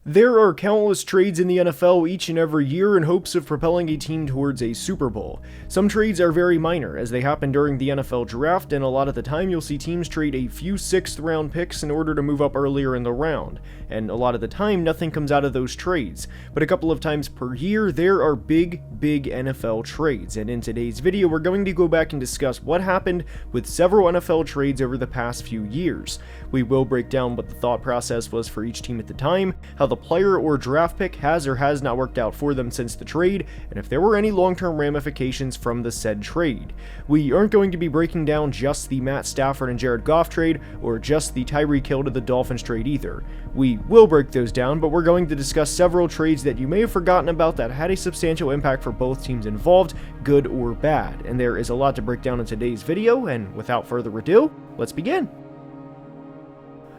There are countless trades in the NFL each and every year in hopes of propelling a team towards a Super Bowl. Some trades are very minor, as they happen during the NFL draft, and a lot of the time you'll see teams trade a few 6th round picks in order to move up earlier in the round, and a lot of the time nothing comes out of those trades. But a couple of times per year, there are big NFL trades, and in today's video we're going to go back and discuss what happened with several NFL trades over the past few years. We will break down what the thought process was for each team at the time, how the player or draft pick has or has not worked out for them since the trade, and if there were any long-term ramifications from the said trade. We aren't going to be breaking down just the Matt Stafford and Jared Goff trade, or just the Tyreek Hill to the Dolphins trade either. We will break those down, but we're going to discuss several trades that you may have forgotten about that had a substantial impact for both teams involved, good or bad, and there is a lot to break down in today's video, and without further ado, let's begin.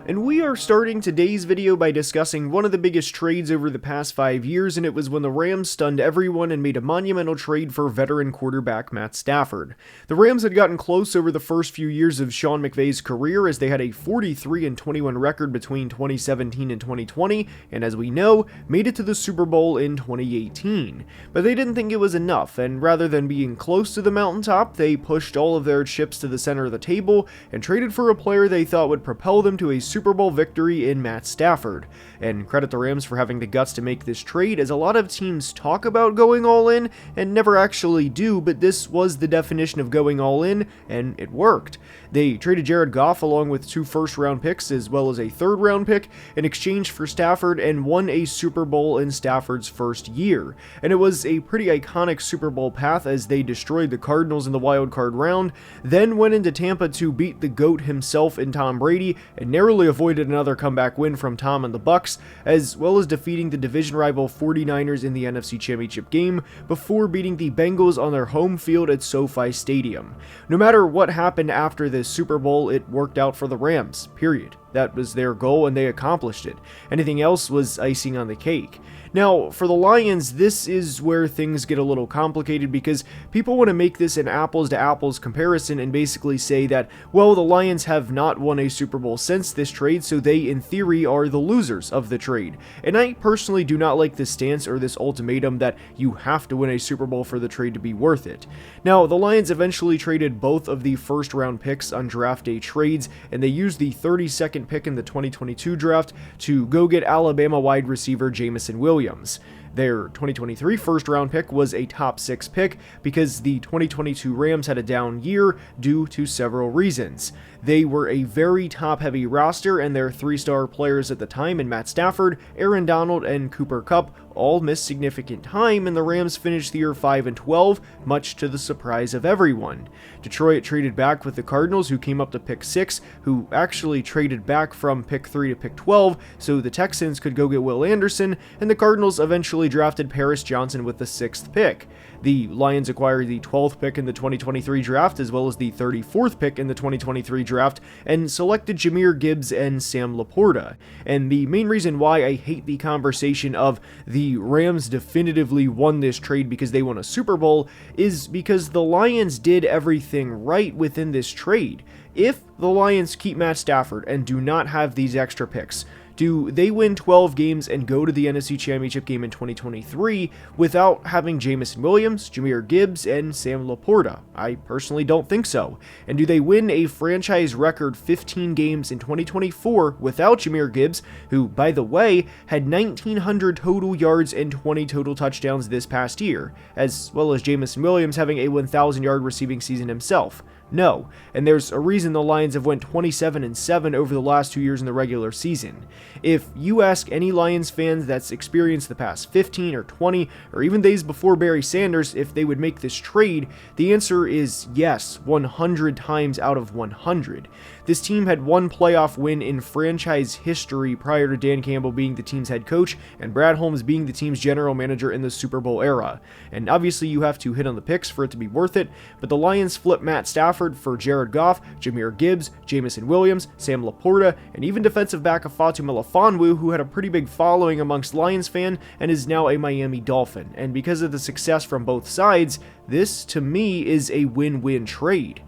And we are starting today's video by discussing one of the biggest trades over the past 5 years, and it was when the Rams stunned everyone and made a monumental trade for veteran quarterback Matt Stafford. The Rams had gotten close over the first few years of Sean McVay's career, as they had a 43-21 record between 2017 and 2020, and as we know, made it to the Super Bowl in 2018. But they didn't think it was enough, and rather than being close to the mountaintop, they pushed all of their chips to the center of the table and traded for a player they thought would propel them to a Super Bowl victory in Matt Stafford. And credit the Rams for having the guts to make this trade, as a lot of teams talk about going all in and never actually do, but this was the definition of going all in, and it worked. They traded Jared Goff along with 2 first-round picks as well as a 3rd-round pick in exchange for Stafford, and won a Super Bowl in Stafford's first year. And it was a pretty iconic Super Bowl path, as they destroyed the Cardinals in the wild card round, then went into Tampa to beat the GOAT himself in Tom Brady, and narrowly avoided another comeback win from Tom and the Bucs, as well as defeating the division rival 49ers in the NFC Championship game before beating the Bengals on their home field at SoFi Stadium. No matter what happened after this Super Bowl, it worked out for the Rams, period. That was their goal, and they accomplished it. Anything else was icing on the cake. Now, for the Lions, this is where things get a little complicated, because people want to make this an apples-to-apples comparison and basically say that, well, the Lions have not won a Super Bowl since this trade, so they, in theory, are the losers of the trade. And I personally do not like this stance or this ultimatum that you have to win a Super Bowl for the trade to be worth it. Now, the Lions eventually traded both of the first-round picks on draft day trades, and they used the 32nd pick in the 2022 draft to go get Alabama wide receiver Jameson Williams. Their 2023 first-round pick was a top 6 pick because the 2022 Rams had a down year due to several reasons. They were a very top-heavy roster, and their 3-star players at the time in Matt Stafford, Aaron Donald, and Cooper Kupp all missed significant time, and the Rams finished the year 5-12, much to the surprise of everyone. Detroit traded back with the Cardinals, who came up to pick 6, who actually traded back from pick 3 to pick 12, so the Texans could go get Will Anderson, and the Cardinals eventually drafted Paris Johnson with the 6th pick. The Lions acquired the 12th pick in the 2023 draft, as well as the 34th pick in the 2023 draft, and selected Jahmyr Gibbs and Sam Laporta. And the main reason why I hate the conversation of the Rams definitively won this trade because they won a Super Bowl is because the Lions did everything right within this trade. If the Lions keep Matt Stafford and do not have these extra picks, do they win 12 games and go to the NFC Championship game in 2023 without having Jameson Williams, Jahmyr Gibbs, and Sam Laporta? I personally don't think so. And do they win a franchise record 15 games in 2024 without Jahmyr Gibbs, who, by the way, had 1,900 total yards and 20 total touchdowns this past year, as well as Jameson Williams having a 1,000-yard receiving season himself? No, and there's a reason the Lions have went 27-7 over the last 2 years in the regular season. If you ask any Lions fans that's experienced the past 15 or 20 or even days before Barry Sanders if they would make this trade, the answer is yes, 100 times out of 100. This team had one playoff win in franchise history prior to Dan Campbell being the team's head coach and Brad Holmes being the team's general manager in the Super Bowl era. And obviously you have to hit on the picks for it to be worth it, but the Lions flipped Matt Stafford for Jared Goff, Jahmyr Gibbs, Jameson Williams, Sam Laporta, and even defensive back Afatu Melifonwu, who had a pretty big following amongst Lions fans and is now a Miami Dolphin. And because of the success from both sides, this to me is a win-win trade.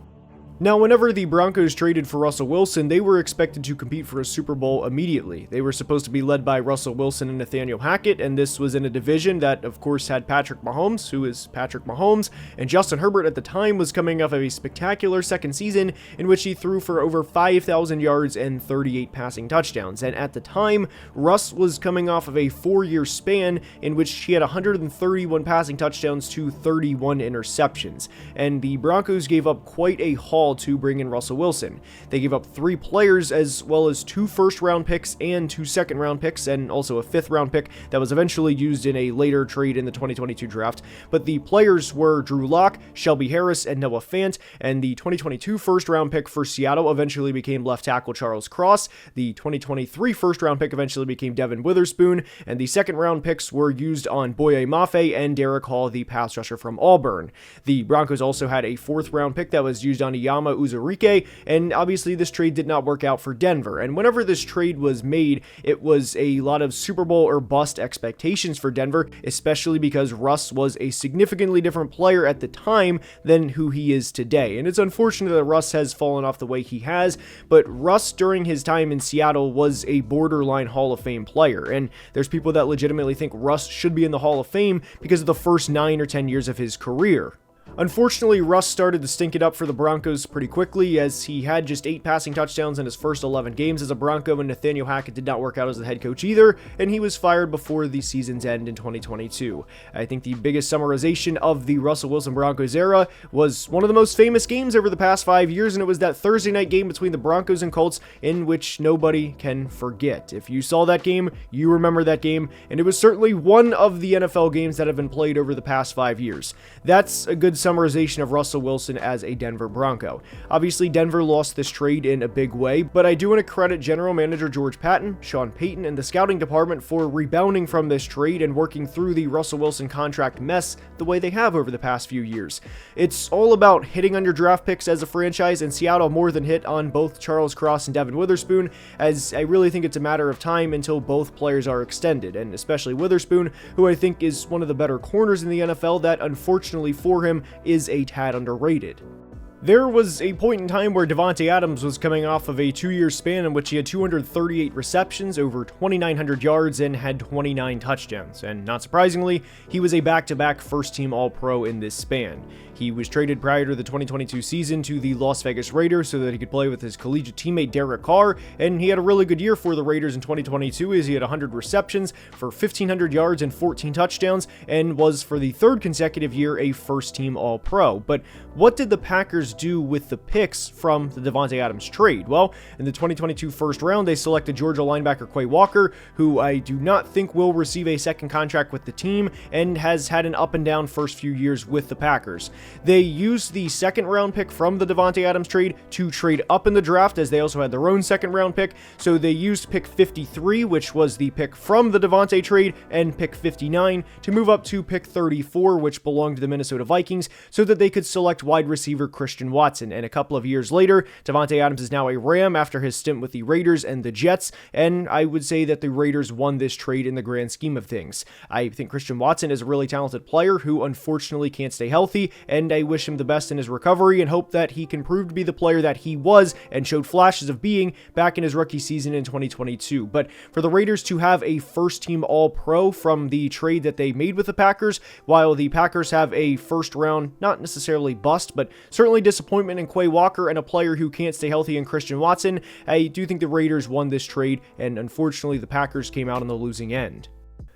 Now, whenever the Broncos traded for Russell Wilson, they were expected to compete for a Super Bowl immediately. They were supposed to be led by Russell Wilson and Nathaniel Hackett, and this was in a division that, of course, had Patrick Mahomes, who is Patrick Mahomes, and Justin Herbert at the time was coming off of a spectacular second season in which he threw for over 5,000 yards and 38 passing touchdowns. And at the time, Russ was coming off of a 4-year span in which he had 131 passing touchdowns to 31 interceptions. And the Broncos gave up quite a haul to bring in Russell Wilson. They gave up 3 players as well as 2 first-round picks and 2 second-round picks, and also a 5th-round pick that was eventually used in a later trade in the 2022 draft. But the players were Drew Lock, Shelby Harris, and Noah Fant, and the 2022 first-round pick for Seattle eventually became left tackle Charles Cross. The 2023 first-round pick eventually became Devin Witherspoon, and the second-round picks were used on Boye Mafe and Derek Hall, the pass rusher from Auburn. The Broncos also had a 4th-round pick that was used on Iyama Uzurike, and obviously this trade did not work out for Denver. And whenever this trade was made, it was a lot of Super Bowl or bust expectations for Denver, especially because Russ was a significantly different player at the time than who he is today. And it's unfortunate that Russ has fallen off the way he has, but Russ during his time in Seattle was a borderline Hall of Fame player, and there's people that legitimately think Russ should be in the Hall of Fame because of the first 9 or 10 years of his career. Unfortunately, Russ started to stink it up for the Broncos pretty quickly, as he had just 8 passing touchdowns in his first 11 games as a Bronco, and Nathaniel Hackett did not work out as the head coach either, and he was fired before the season's end in 2022. I think the biggest summarization of the Russell Wilson Broncos era was one of the most famous games over the past 5 years, and it was that Thursday night game between the Broncos and Colts, in which nobody can forget. If you saw that game, you remember that game, and it was certainly one of the NFL games that have been played over the past 5 years. That's a good summarization of Russell Wilson as a Denver Bronco. Obviously, Denver lost this trade in a big way, but I do want to credit General Manager George Patton, Sean Payton, and the scouting department for rebounding from this trade and working through the Russell Wilson contract mess the way they have over the past few years. It's all about hitting on your draft picks as a franchise, and Seattle more than hit on both Charles Cross and Devin Witherspoon, as I really think it's a matter of time until both players are extended, and especially Witherspoon, who I think is one of the better corners in the NFL that, unfortunately for him, is a tad underrated. There was a point in time where Devonte Adams was coming off of a 2-year span in which he had 238 receptions, over 2,900 yards, and had 29 touchdowns. And not surprisingly, he was a back-to-back first-team All-Pro in this span. He was traded prior to the 2022 season to the Las Vegas Raiders so that he could play with his collegiate teammate Derek Carr, and he had a really good year for the Raiders in 2022 as he had 100 receptions for 1,500 yards and 14 touchdowns, and was for the 3rd consecutive year a first-team All-Pro. But what did the Packers do with the picks from the Devonte Adams trade? Well, in the 2022 first round, they selected Georgia linebacker Quay Walker, who I do not think will receive a second contract with the team and has had an up-and-down first few years with the Packers. They used the 2nd round pick from the Devonte Adams trade to trade up in the draft, as they also had their own 2nd round pick, so they used pick 53, which was the pick from the Devonte trade, and pick 59 to move up to pick 34, which belonged to the Minnesota Vikings, so that they could select wide receiver Christian Watson. And a couple of years later, Devonte Adams is now a Ram after his stint with the Raiders and the Jets, and I would say that the Raiders won this trade in the grand scheme of things. I think Christian Watson is a really talented player who unfortunately can't stay healthy, and I wish him the best in his recovery and hope that he can prove to be the player that he was and showed flashes of being back in his rookie season in 2022. But for the Raiders to have a first-team All-Pro from the trade that they made with the Packers, while the Packers have a first-round, not necessarily bust, but certainly disappointment in Quay Walker and a player who can't stay healthy in Christian Watson, I do think the Raiders won this trade, and unfortunately the Packers came out on the losing end.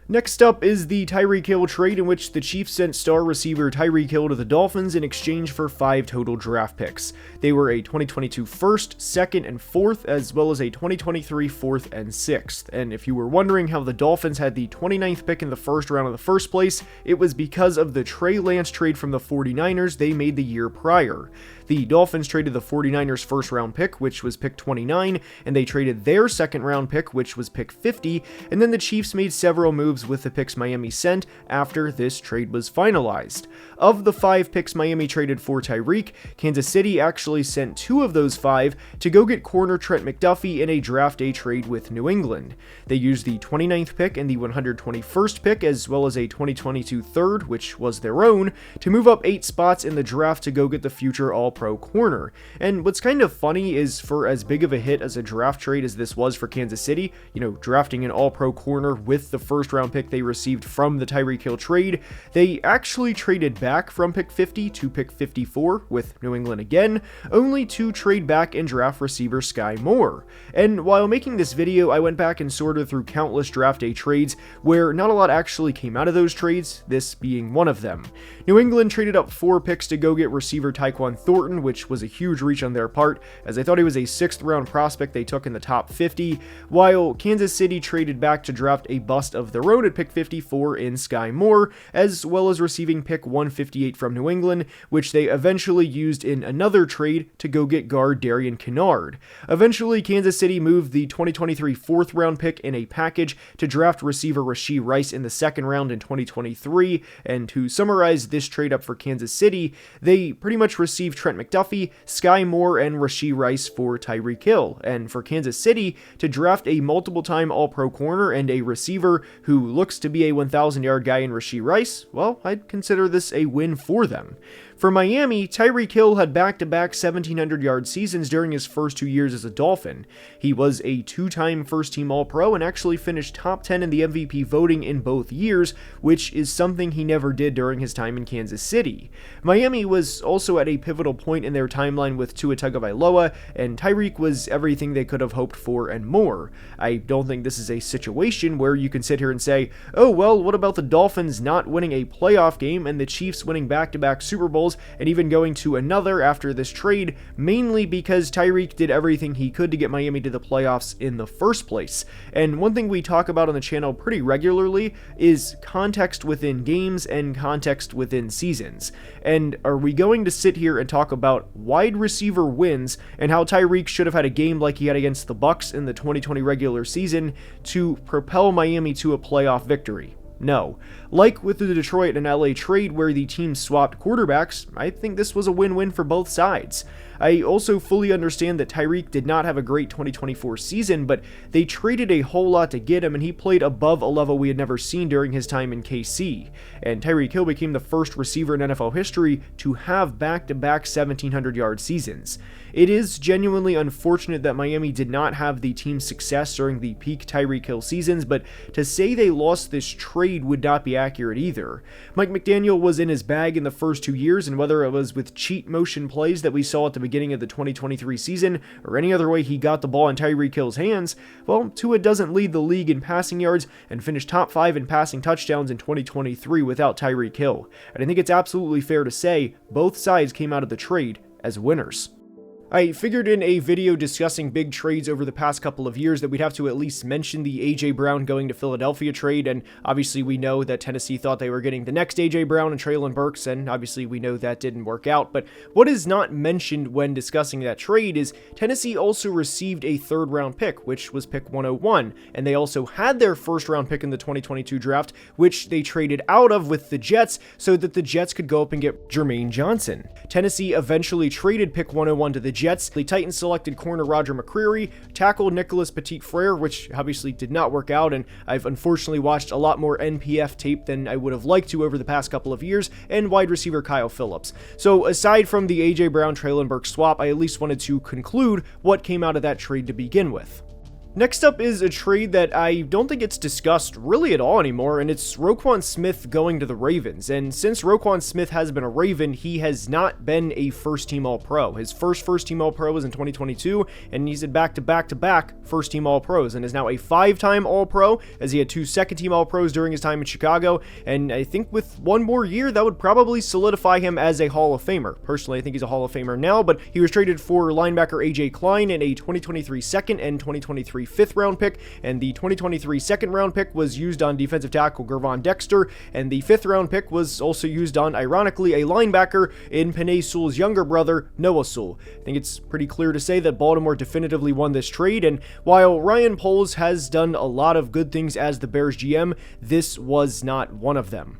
Next up is the Tyreek Hill trade, in which the Chiefs sent star receiver Tyreek Hill to the Dolphins in exchange for 5 total draft picks. They were a 2022 first, second, and fourth, as well as a 2023 fourth and 6th. And if you were wondering how the Dolphins had the 29th pick in the first round in the first place, it was because of the Trey Lance trade from the 49ers they made the year prior. The Dolphins traded the 49ers' first round pick, which was pick 29, and they traded their second round pick, which was pick 50, and then the Chiefs made several moves moves with the picks Miami sent after this trade was finalized. Of the 5 picks Miami traded for Tyreek, Kansas City actually sent 2 of those 5 to go get corner Trent McDuffie in a draft day trade with New England. They used the 29th pick and the 121st pick, as well as a 2022 third, which was their own, to move up 8 spots in the draft to go get the future All-Pro corner. And what's kind of funny is, for as big of a hit as a draft trade as this was for Kansas City, drafting an All-Pro corner with the first round pick they received from the Tyreek Hill trade, they actually traded back from pick 50 to pick 54 with New England again, only to trade back and draft receiver Sky Moore. And while making this video, I went back and sorted through countless draft day trades where not a lot actually came out of those trades, this being one of them. New England traded up 4 picks to go get receiver Tyquan Thornton, which was a huge reach on their part, as I thought he was a 6th round prospect they took in the top 50, while Kansas City traded back to draft a bust of their own at pick 54 in Sky Moore, as well as receiving pick 158 from New England, which they eventually used in another trade to go get guard Darian Kinnard. Eventually, Kansas City moved the 2023 4th round pick in a package to draft receiver Rashee Rice in the 2nd round in 2023, and to summarize this trade up for Kansas City, they pretty much received Trent McDuffie, Sky Moore, and Rashee Rice for Tyreek Hill, and for Kansas City to draft a multiple-time All-Pro corner and a receiver who looks to be a 1,000-yard guy in Rashee Rice, well, I'd consider this a win for them. For Miami, Tyreek Hill had back-to-back 1,700-yard seasons during his first 2 years as a Dolphin. He was a 2-time first-team All-Pro and actually finished top 10 in the MVP voting in both years, which is something he never did during his time in Kansas City. Miami was also at a pivotal point in their timeline with Tua Tagovailoa, and Tyreek was everything they could have hoped for and more. I don't think this is a situation where you can sit here and say, oh well, what about the Dolphins not winning a playoff game and the Chiefs winning back-to-back Super Bowls and even going to another after this trade, mainly because Tyreek did everything he could to get Miami to the playoffs in the first place. And one thing we talk about on the channel pretty regularly is context within games and context within seasons. And are we going to sit here and talk about wide receiver wins and how Tyreek should have had a game like he had against the Bucs in the 2020 regular season to propel Miami to a playoff victory? No. Like with the Detroit and LA trade where the teams swapped quarterbacks, I think this was a win-win for both sides. I also fully understand that Tyreek did not have a great 2024 season, but they traded a whole lot to get him, and he played above a level we had never seen during his time in KC. And Tyreek Hill became the first receiver in NFL history to have back-to-back 1,700-yard seasons. It is genuinely unfortunate that Miami did not have the team's success during the peak Tyreek Hill seasons, but to say they lost this trade would not be accurate either. Mike McDaniel was in his bag in the first 2 years, and whether it was with cheat motion plays that we saw at the beginning of the 2023 season, or any other way he got the ball in Tyreek Hill's hands, well, Tua doesn't lead the league in passing yards and finished top 5 in passing touchdowns in 2023 without Tyreek Hill. And I think it's absolutely fair to say both sides came out of the trade as winners. I figured in a video discussing big trades over the past couple of years that we'd have to at least mention the A.J. Brown going to Philadelphia trade, and obviously we know that Tennessee thought they were getting the next A.J. Brown and Treylon Burks, and obviously we know that didn't work out. But what is not mentioned when discussing that trade is Tennessee also received a 3rd round pick, which was pick 101, and they also had their 1st round pick in the 2022 draft, which they traded out of with the Jets so that the Jets could go up and get Jermaine Johnson. Tennessee eventually traded pick 101 to the Jets. The Titans selected corner Roger McCreary, tackle Nicholas Petit-Frere, which obviously did not work out, and I've unfortunately watched a lot more NPF tape than I would have liked to over the past couple of years, and wide receiver Kyle Phillips. So aside from the A.J. Brown Treylon Burks swap, I at least wanted to conclude what came out of that trade to begin with. Next up is a trade that I don't think it's discussed really at all anymore, and it's Roquan Smith going to the Ravens. And since Roquan Smith has been a Raven, he has not been a first-team All-Pro. His first-team All-Pro was in 2022, and he's had back-to-back first-team All-Pros, and is now a 5-time All-Pro, as he had 2 second-team All-Pros during his time in Chicago. And I think with one more year, that would probably solidify him as a Hall of Famer. Personally, I think he's a Hall of Famer now, but he was traded for linebacker A.J. Klein in a 2023 second and 2023 2023 5th-round pick, and the 2023 2nd-round pick was used on defensive tackle Gervon Dexter, and the 5th-round pick was also used on, ironically, a linebacker in Penei Sewell's younger brother, Noah Sewell. I think it's pretty clear to say that Baltimore definitively won this trade, and while Ryan Poles has done a lot of good things as the Bears GM, this was not one of them.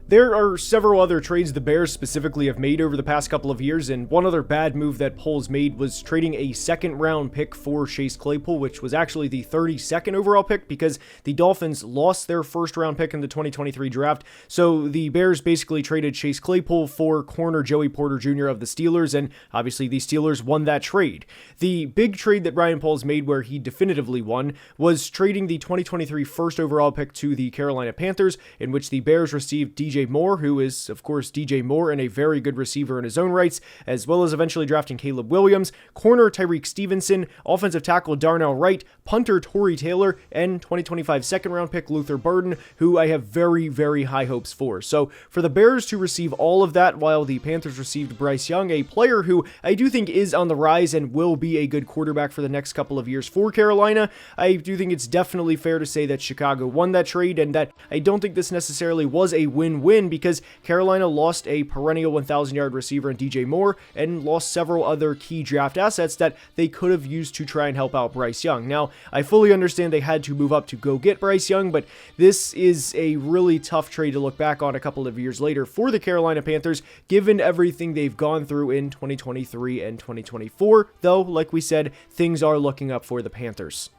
There are several other trades the Bears specifically have made over the past couple of years, and one other bad move that Poles made was trading a 2nd-round pick for Chase Claypool, which was actually the 32nd overall pick because the Dolphins lost their 1st-round pick in the 2023 draft. So the Bears basically traded Chase Claypool for corner Joey Porter Jr. of the Steelers, and obviously the Steelers won that trade. The big trade that Ryan Poles made where he definitively won was trading the 2023 1st overall pick to the Carolina Panthers, in which the Bears received DJ Moore, who is, of course, DJ Moore and a very good receiver in his own rights, as well as eventually drafting Caleb Williams, corner Tyreek Stevenson, offensive tackle Darnell Wright, punter Torrey Taylor, and 2025 2nd-round pick Luther Burden, who I have very, very high hopes for. So for the Bears to receive all of that while the Panthers received Bryce Young, a player who I do think is on the rise and will be a good quarterback for the next couple of years for Carolina, I do think it's definitely fair to say that Chicago won that trade, and that I don't think this necessarily was a win-win because Carolina lost a perennial 1,000-yard receiver in DJ Moore and lost several other key draft assets that they could have used to try and help out Bryce Young. Now, I fully understand they had to move up to go get Bryce Young, but this is a really tough trade to look back on a couple of years later for the Carolina Panthers, given everything they've gone through in 2023 and 2024, though, like we said, things are looking up for the Panthers.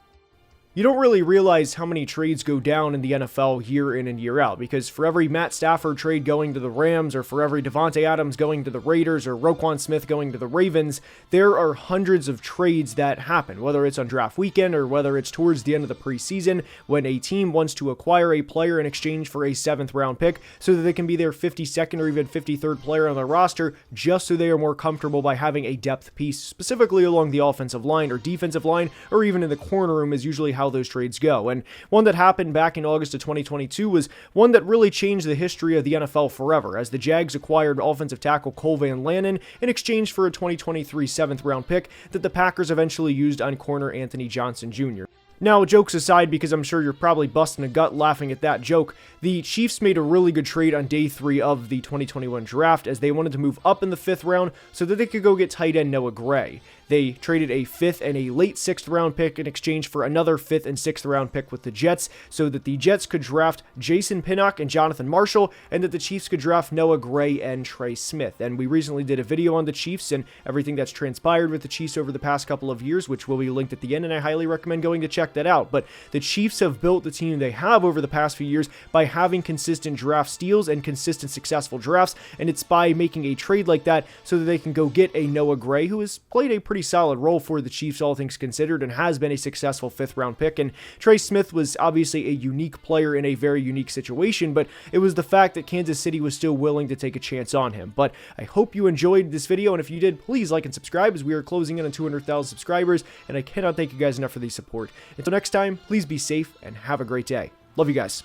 You don't really realize how many trades go down in the NFL year in and year out, because for every Matt Stafford trade going to the Rams, or for every Devonte Adams going to the Raiders, or Roquan Smith going to the Ravens, there are hundreds of trades that happen, whether it's on draft weekend or whether it's towards the end of the preseason when a team wants to acquire a player in exchange for a 7th-round pick so that they can be their 52nd or even 53rd player on their roster, just so they are more comfortable by having a depth piece, specifically along the offensive line or defensive line, or even in the corner room is usually how those trades go. And one that happened back in August of 2022 was one that really changed the history of the NFL forever, as the Jags acquired offensive tackle Cole Van Lanen in exchange for a 2023 7th-round pick that the Packers eventually used on corner Anthony Johnson Jr. Now, jokes aside, because I'm sure you're probably busting a gut laughing at that joke, the Chiefs made a really good trade on day 3 of the 2021 draft, as they wanted to move up in the 5th round so that they could go get tight end Noah Gray. They traded a 5th and a late 6th round pick in exchange for another 5th and 6th round pick with the Jets, so that the Jets could draft Jason Pinnock and Jonathan Marshall, and that the Chiefs could draft Noah Gray and Trey Smith. And we recently did a video on the Chiefs and everything that's transpired with the Chiefs over the past couple of years, which will be linked at the end, and I highly recommend going to check that out. But the Chiefs have built the team they have over the past few years by having consistent draft steals and consistent successful drafts, and it's by making a trade like that so that they can go get a Noah Gray, who has played a pretty solid role for the Chiefs, all things considered, and has been a successful 5th-round pick. And Trey Smith was obviously a unique player in a very unique situation, but it was the fact that Kansas City was still willing to take a chance on him. But I hope you enjoyed this video, and if you did, please like and subscribe, as we are closing in on 200,000 subscribers, and I cannot thank you guys enough for the support. Until next time, please be safe and have a great day. Love you guys.